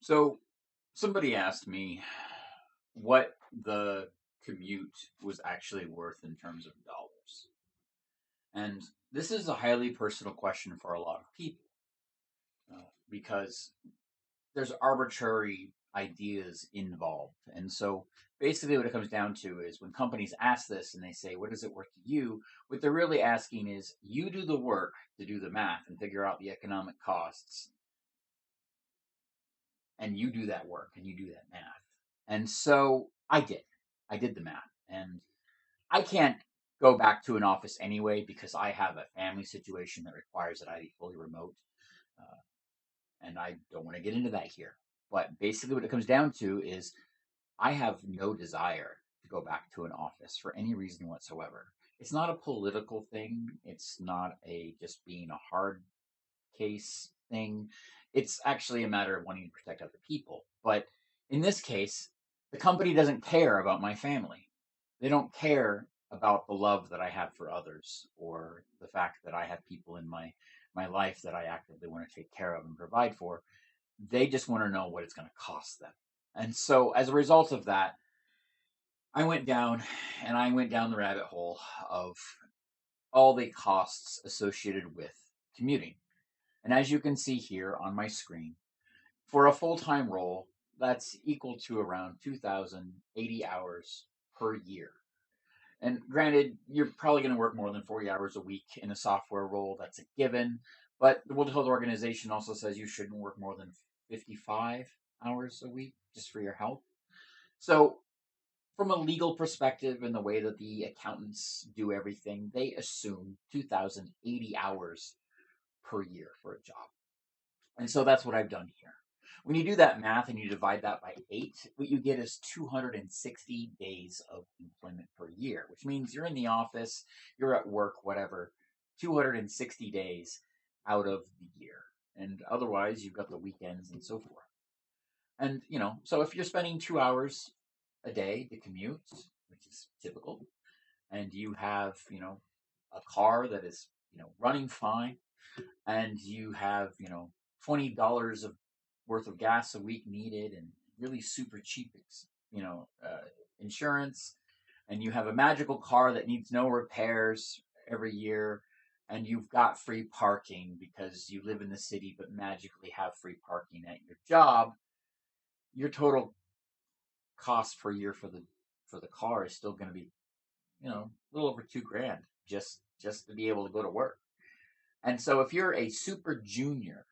So somebody asked me what the commute was actually worth in terms of dollars. And this is a highly personal question for a lot of people because there's arbitrary ideas involved. And so basically, what it comes down to is when companies ask this and they say, "What is it worth to you?" What they're really asking is, you do the work to do the math and figure out the economic costs, and you do that work and you do that math. And so I did. I did the math. And I can't go back to an office anyway because I have a family situation that requires that I be fully remote. Uh, and I don't want to get into that here. But basically, what it comes down to is I have no desire to go back to an office for any reason whatsoever. It's not a political thing. It's not a just being a hard case thing. It's actually a matter of wanting to protect other people. But in this case, the company doesn't care about my family. They don't care about the love that I have for others or the fact that I have people in my life that I actively want to take care of and provide for. They just want to know what it's going to cost them. And so as a result of that, I went down the rabbit hole of all the costs associated with commuting. And as you can see here on my screen, for a full-time role, that's equal to around 2,080 hours per year. And granted, you're probably going to work more than 40 hours a week in a software role. That's a given. But the World Health Organization also says you shouldn't work more than 55 hours a week just for your health. So, from a legal perspective and the way that the accountants do everything, they assume 2,080 hours per year for a job. And so that's what I've done here. When you do that math and you divide that by 8, what you get is 260 days of employment per year, which means you're in the office, you're at work, whatever, 260 days out of the year. And otherwise, you've got the weekends and so forth. And, so if you're spending 2 hours a day to commute, which is typical, and you have, a car that is, running fine, and you have, $20 of worth of gas a week needed and really super cheap, insurance, and you have a magical car that needs no repairs every year, and you've got free parking because you live in the city but magically have free parking at your job, your total cost per year for the car is still going to be, a little over 2 grand just to be able to go to work. And so if you're a super junior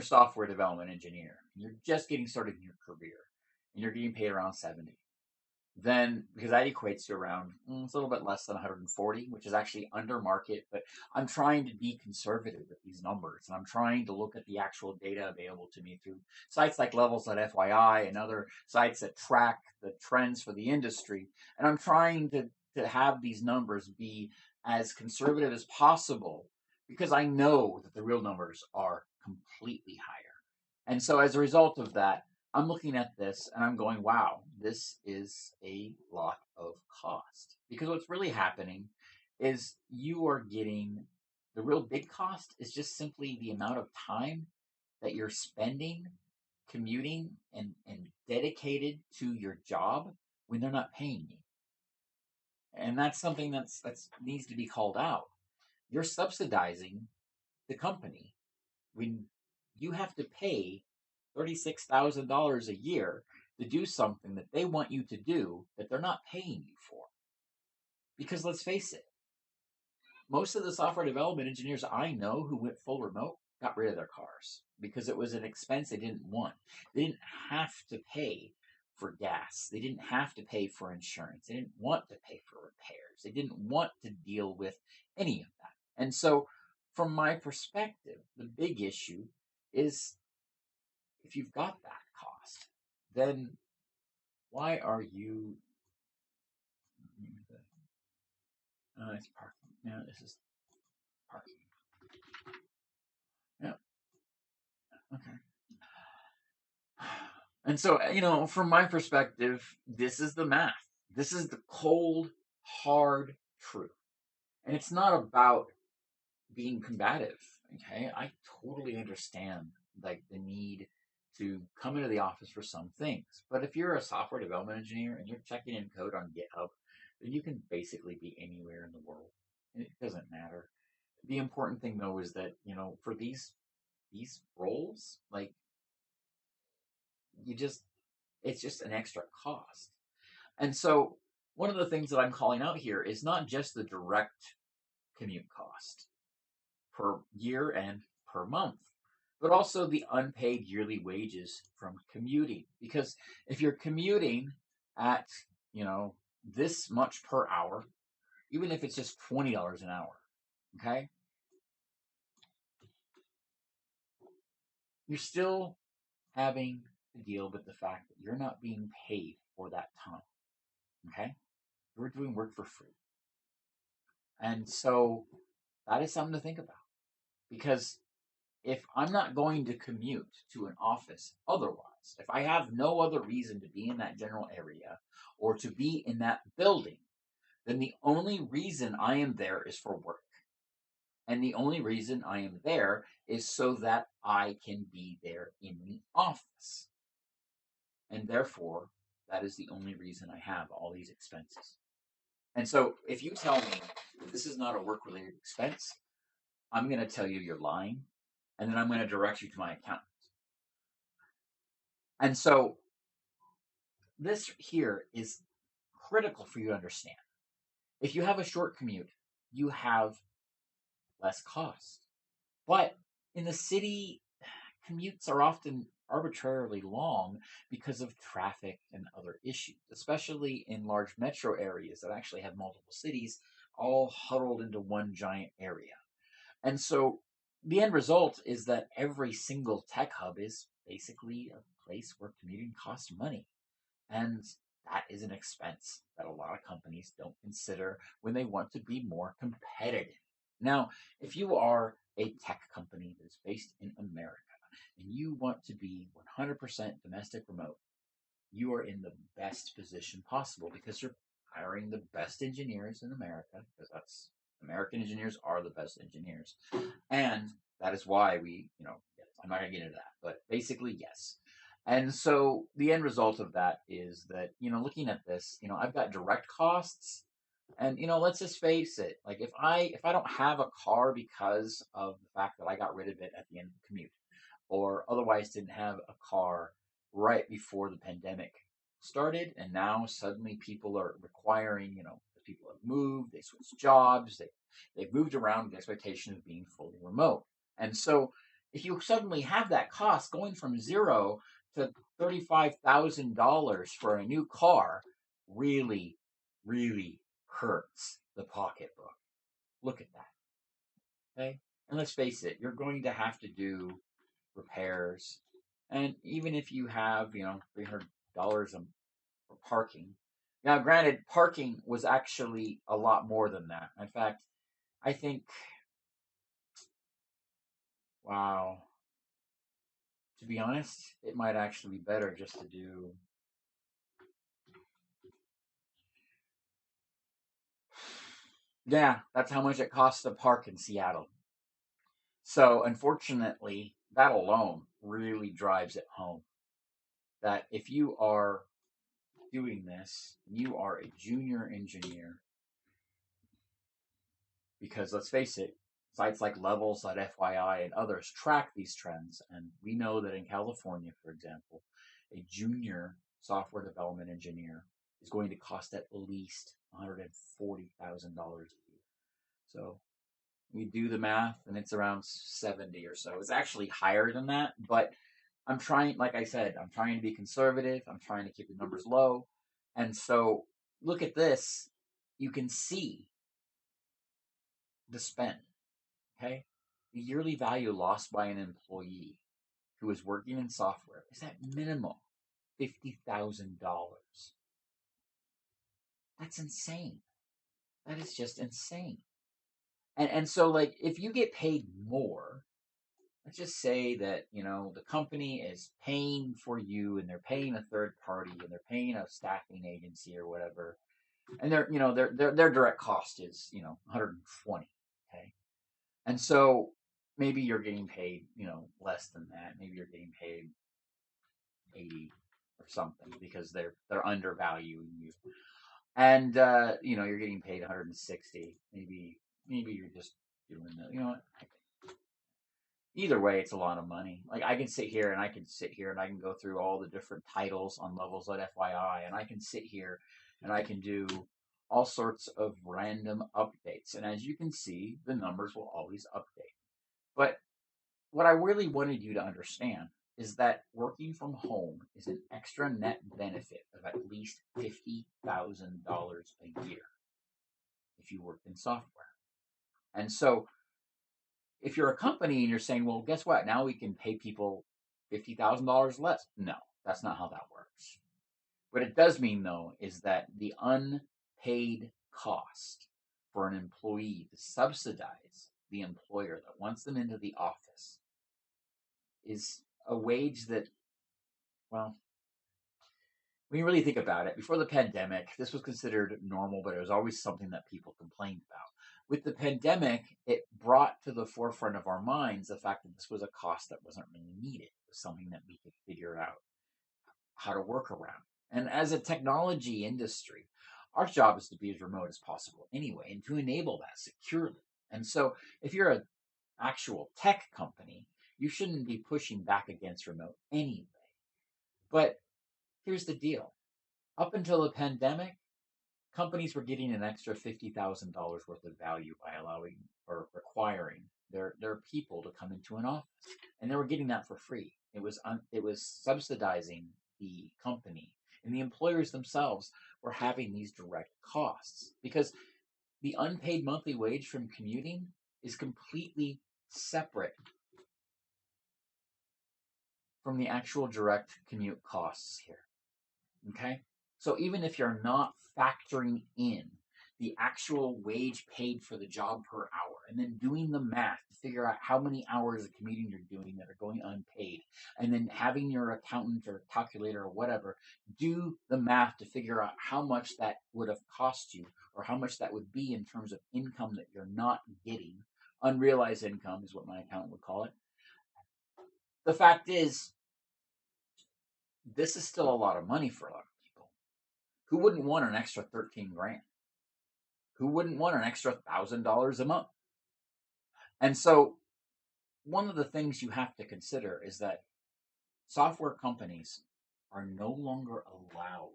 software development engineer, and you're just getting started in your career, and you're getting paid around 70, then because that equates to around it's a little bit less than 140, which is actually under market. But I'm trying to be conservative with these numbers, and I'm trying to look at the actual data available to me through sites like Levels.fyi and other sites that track the trends for the industry. And I'm trying to have these numbers be as conservative as possible because I know that the real numbers are completely higher. And so as a result of that, I'm looking at this and I'm going, wow, this is a lot of cost. Because what's really happening is you are getting the real big cost is just simply the amount of time that you're spending commuting and dedicated to your job when they're not paying you. And that's something that's needs to be called out. You're subsidizing the company when you have to pay $36,000 a year to do something that they want you to do that they're not paying you for. Because let's face it, most of the software development engineers I know who went full remote got rid of their cars because it was an expense they didn't want. They didn't have to pay for gas. They didn't have to pay for insurance. They didn't want to pay for repairs. They didn't want to deal with any of that. And so, from my perspective, the big issue is if you've got that cost, then why are you? It's parking. Yeah, this is parking. Yeah. Okay. And so, from my perspective, this is the math. This is the cold, hard truth. And it's not about being combative. Okay. I totally understand like the need to come into the office for some things. But if you're a software development engineer and you're checking in code on GitHub, then you can basically be anywhere in the world. And it doesn't matter. The important thing though is that, for these roles, like you just it's just an extra cost. And so one of the things that I'm calling out here is not just the direct commute cost per year and per month, but also the unpaid yearly wages from commuting. Because if you're commuting at, this much per hour, even if it's just $20 an hour, okay, you're still having to deal with the fact that you're not being paid for that time, okay? You're doing work for free. And so that is something to think about because if I'm not going to commute to an office otherwise, if I have no other reason to be in that general area or to be in that building, then the only reason I am there is for work. And the only reason I am there is so that I can be there in the office. And therefore, that is the only reason I have all these expenses. And so if you tell me that this is not a work related expense, I'm going to tell you you're lying. And then I'm going to direct you to my accountant. And so this here is critical for you to understand. If you have a short commute, you have less cost. But in the city, commutes are often arbitrarily long because of traffic and other issues, especially in large metro areas that actually have multiple cities all huddled into one giant area. And so the end result is that every single tech hub is basically a place where commuting costs money. And that is an expense that a lot of companies don't consider when they want to be more competitive. Now, if you are a tech company that is based in America and you want to be 100% domestic remote, you are in the best position possible because you're hiring the best engineers in America, because that's American engineers are the best engineers. And that is why yes, I'm not going to get into that, but basically, yes. And so the end result of that is that, looking at this, I've got direct costs and, let's just face it, like if I don't have a car because of the fact that I got rid of it at the end of the commute or otherwise didn't have a car right before the pandemic started and now suddenly people are requiring, people have moved, they switched jobs, they've moved around with the expectation of being fully remote. And so if you suddenly have that cost going from zero to $35,000 for a new car, really, really hurts the pocketbook. Look at that. Okay? And let's face it, you're going to have to do repairs. And even if you have, $300 for parking. Now, granted, parking was actually a lot more than that. In fact, I think, wow, to be honest, it might actually be better just to do. Yeah, that's how much it costs to park in Seattle. So, unfortunately, that alone really drives it home that if you are doing this, you are a junior engineer. Because let's face it, sites like Levels.fyi and others track these trends. And we know that in California, for example, a junior software development engineer is going to cost at least $140,000 a year. So we do the math and it's around 70 or so. It's actually higher than that, but I'm trying, like I said, I'm trying to be conservative. I'm trying to keep the numbers low. And so look at this. You can see the spend, okay? The yearly value lost by an employee who is working in software is at minimum $50,000. That's insane. That is just insane. And so like if you get paid more, let's just say that, the company is paying for you and they're paying a third party and they're paying a staffing agency or whatever. And their direct cost is, 120. Okay. And so maybe you're getting paid, less than that. Maybe you're getting paid 80 or something because they're undervaluing you. And you're getting paid 160. Maybe you're just doing that. You know what? Either way, it's a lot of money. Like I can sit here and I can go through all the different titles on levels at FYI, and I can sit here and I can do all sorts of random updates. And as you can see, the numbers will always update. But what I really wanted you to understand is that working from home is an extra net benefit of at least $50,000 a year if you work in software. And so if you're a company and you're saying, well, guess what? Now we can pay people $50,000 less. No, that's not how that works. What it does mean, though, is that the unpaid cost for an employee to subsidize the employer that wants them into the office is a wage that, well, when you really think about it, before the pandemic, this was considered normal, but it was always something that people complained about. With the pandemic, it brought to the forefront of our minds the fact that this was a cost that wasn't really needed. It was something that we could figure out how to work around. And as a technology industry, our job is to be as remote as possible anyway, and to enable that securely. And so if you're an actual tech company, you shouldn't be pushing back against remote anyway. But here's the deal. Up until the pandemic, companies were getting an extra $50,000 worth of value by allowing or requiring their people to come into an office, and they were getting that for free. It was subsidizing the company, and the employers themselves were having these direct costs because the unpaid monthly wage from commuting is completely separate from the actual direct commute costs here. Okay? So even if you're not factoring in the actual wage paid for the job per hour and then doing the math to figure out how many hours of commuting you're doing that are going unpaid, and then having your accountant or calculator or whatever do the math to figure out how much that would have cost you or how much that would be in terms of income that you're not getting, unrealized income is what my accountant would call it. The fact is, this is still a lot of money for a lot of people. Who wouldn't want an extra 13 grand? Who wouldn't want an extra $1,000 a month? And so one of the things you have to consider is that software companies are no longer allowed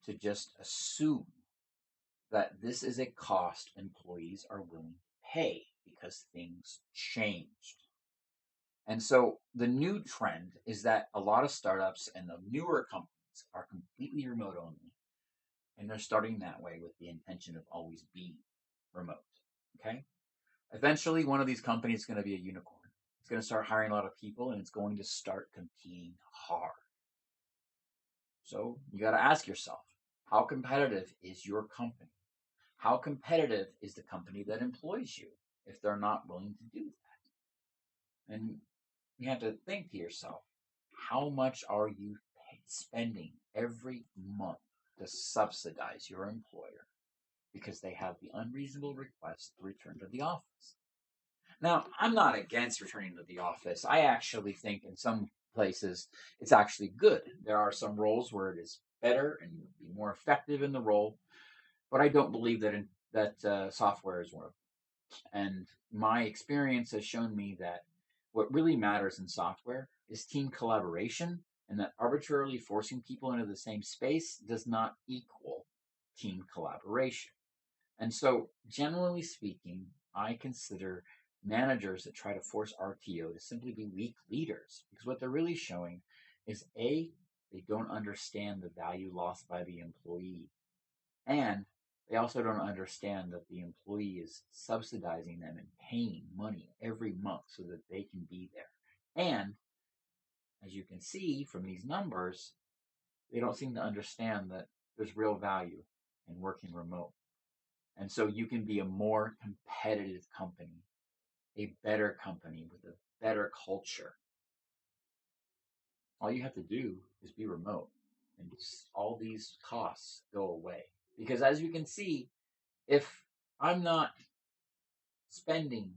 to just assume that this is a cost employees are willing to pay because things changed. And so the new trend is that a lot of startups and the newer companies are completely remote only. And they're starting that way with the intention of always being remote. Okay? Eventually, one of these companies is going to be a unicorn. It's going to start hiring a lot of people and it's going to start competing hard. So you got to ask yourself, how competitive is your company? How competitive is the company that employs you if they're not willing to do that? And you have to think to yourself, how much are you spending every month to subsidize your employer because they have the unreasonable request to return to the office? Now, I'm not against returning to the office. I actually think in some places it's actually good. There are some roles where it is better and you'll be more effective in the role, but I don't believe that software is one of them. And my experience has shown me that what really matters in software is team collaboration, and that arbitrarily forcing people into the same space does not equal team collaboration. And so, generally speaking, I consider managers that try to force RTO to simply be weak leaders because what they're really showing is A, they don't understand the value lost by the employee, and they also don't understand that the employee is subsidizing them and paying money every month so that they can be there. And as you can see from these numbers, they don't seem to understand that there's real value in working remote. And so you can be a more competitive company, a better company with a better culture. All you have to do is be remote, and all these costs go away. Because as you can see, if I'm not spending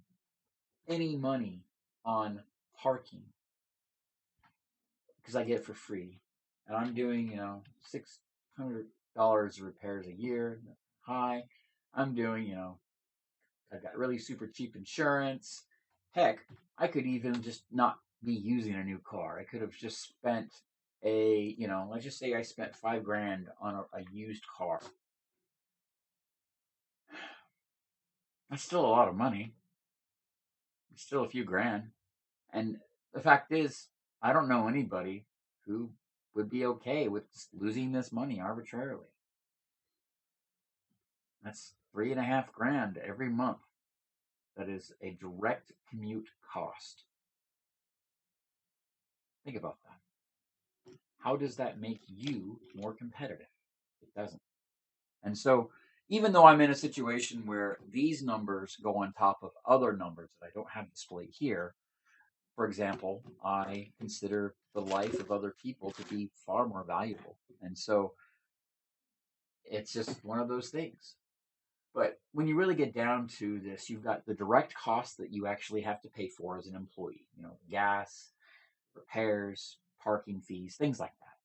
any money on parking, because I get it for free, and I'm doing $600 repairs a year. High, I'm doing I've got really super cheap insurance. Heck, I could even just not be using a new car. I could have just spent let's just say I spent 5 grand on a used car. That's still a lot of money. It's still a few grand. And the fact is, I don't know anybody who would be okay with losing this money arbitrarily. That's 3.5 grand every month. That is a direct commute cost. Think about that. How does that make you more competitive? It doesn't. And so, even though I'm in a situation where these numbers go on top of other numbers that I don't have displayed here, for example, I consider the life of other people to be far more valuable. And so it's just one of those things. But when you really get down to this, you've got the direct costs that you actually have to pay for as an employee, gas, repairs, parking fees, things like that.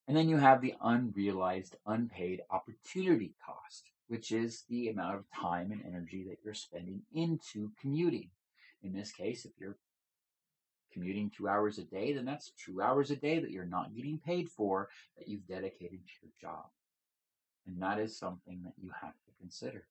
And then you have the unrealized, unpaid opportunity cost, which is the amount of time and energy that you're spending into commuting. In this case, if you're commuting 2 hours a day, then that's 2 hours a day that you're not getting paid for that you've dedicated to your job. And that is something that you have to consider.